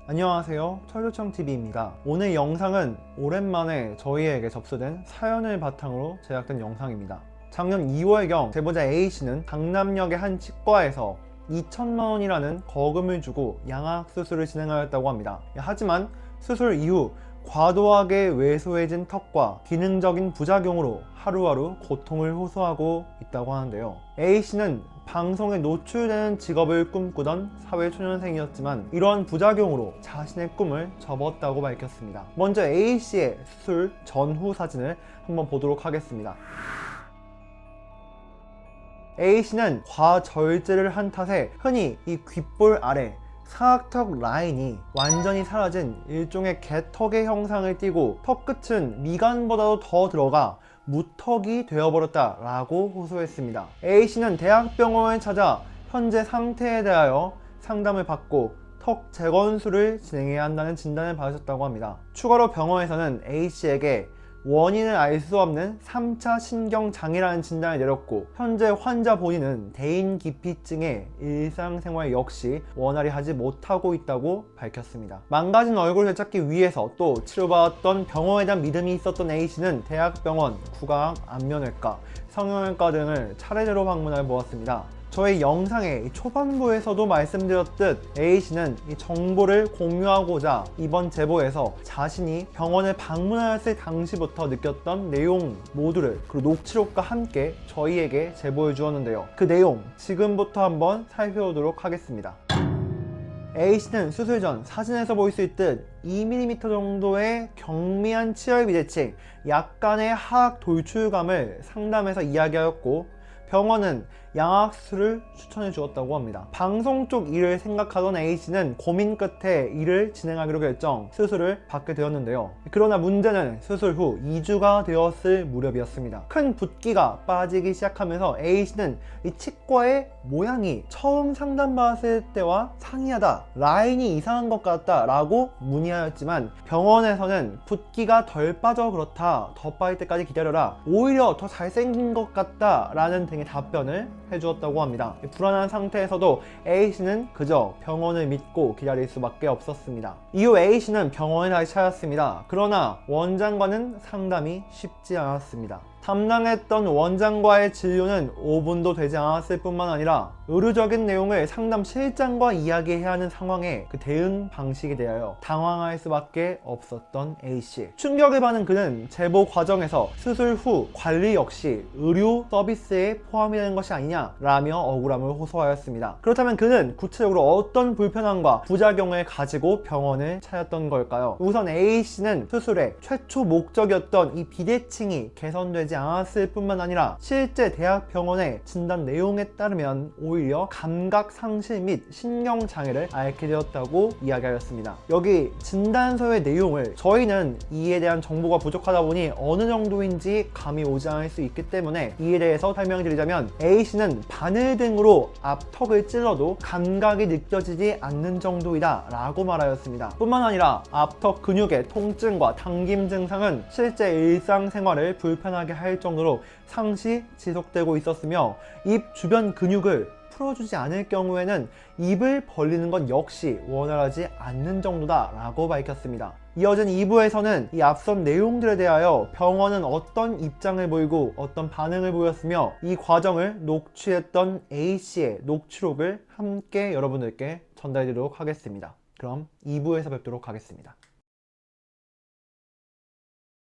안녕하세요, 철조청TV입니다. 오늘 영상은 오랜만에 저희에게 접수된 사연을 바탕으로 제작된 영상입니다. 작년 2월경 제보자 A씨는 강남역의 한 치과에서 2천만 원이라는 거금을 주고 양악수술을 진행하였다고 합니다. 하지만 수술 이후 과도하게 왜소해진 턱과 기능적인 부작용으로 하루하루 고통을 호소하고 있다고 하는데요. A씨는 방송에 노출되는 직업을 꿈꾸던 사회초년생이었지만 이러한 부작용으로 자신의 꿈을 접었다고 밝혔습니다. 먼저 A씨의 수술 전후 사진을 한번 보도록 하겠습니다. A씨는 과절제를 한 탓에 흔히 이 귓볼 아래 사각턱 라인이 완전히 사라진 일종의 개턱의 형상을 띠고 턱 끝은 미간보다도 더 들어가 무턱이 되어버렸다 라고 호소했습니다. A씨는 대학병원을 찾아 현재 상태에 대하여 상담을 받고 턱 재건술을 진행해야 한다는 진단을 받으셨다고 합니다. 추가로 병원에서는 A씨에게 원인을 알 수 없는 3차 신경장애라는 진단을 내렸고 현재 환자 본인은 대인기피증에 일상생활 역시 원활히 하지 못하고 있다고 밝혔습니다. 망가진 얼굴을 되찾기 위해서 또 치료받았던 병원에 대한 믿음이 있었던 A씨는 대학병원, 구강, 안면외과, 성형외과 등을 차례대로 방문해 보았습니다. 저희 영상의 초반부에서도 말씀드렸듯 A씨는 이 정보를 공유하고자 이번 제보에서 자신이 병원을 방문하였을 당시부터 느꼈던 내용 모두를 그리고 녹취록과 함께 저희에게 제보해 주었는데요. 그 내용 지금부터 한번 살펴보도록 하겠습니다. A씨는 수술 전 사진에서 볼 수 있듯 2mm 정도의 경미한 치열 비대칭, 약간의 하악 돌출감을 상담에서 이야기하였고 병원은 양악수술을 추천해 주었다고 합니다. 방송 쪽 일을 생각하던 A씨는 고민 끝에 일을 진행하기로 결정 수술을 받게 되었는데요. 그러나 문제는 수술 후 2주가 되었을 무렵이었습니다. 큰 붓기가 빠지기 시작하면서 A씨는 이 치과의 모양이 처음 상담받았을 때와 상이하다, 라인이 이상한 것 같다 라고 문의하였지만 병원에서는 붓기가 덜 빠져 그렇다, 더 빠질 때까지 기다려라, 오히려 더 잘생긴 것 같다 라는 등의 답변을 해주었다고 합니다. 불안한 상태에서도 A씨는 그저 병원을 믿고 기다릴 수밖에 없었습니다. 이후 A씨는 병원을 다시 찾았습니다. 그러나 원장과는 상담이 쉽지 않았습니다. 담당했던 원장과의 진료는 5분도 되지 않았을 뿐만 아니라 의료적인 내용을 상담실장과 이야기해야 하는 상황에 그 대응 방식에 대하여 당황할 수밖에 없었던 A씨. 충격을 받은 그는 제보 과정에서 수술 후 관리 역시 의료 서비스에 포함이 되는 것이 아니냐 라며 억울함을 호소하였습니다. 그렇다면 그는 구체적으로 어떤 불편함과 부작용을 가지고 병원을 찾았던 걸까요? 우선 A씨는 수술의 최초 목적이었던 이 비대칭이 개선되지 않았을 뿐만 아니라 실제 대학병원의 진단 내용에 따르면 오히려 감각 상실 및 신경장애를 앓게 되었다고 이야기하였습니다. 여기 진단서의 내용을 저희는 이에 대한 정보가 부족하다 보니 어느 정도인지 감이 오지 않을 수 있기 때문에 이에 대해서 설명드리자면 A씨는 바늘 등으로 앞턱을 찔러도 감각이 느껴지지 않는 정도이다 라고 말하였습니다. 뿐만 아니라 앞턱 근육의 통증과 당김 증상은 실제 일상생활을 불편하게 할 정도로 상시 지속되고 있었으며 입 주변 근육을 풀어주지 않을 경우에는 입을 벌리는 것 역시 원활하지 않는 정도다 라고 밝혔습니다. 이어진 2부에서는 이 앞선 내용들에 대하여 병원은 어떤 입장을 보이고 어떤 반응을 보였으며 이 과정을 녹취했던 A씨의 녹취록을 함께 여러분들께 전달드리도록 하겠습니다. 그럼 2부에서 뵙도록 하겠습니다.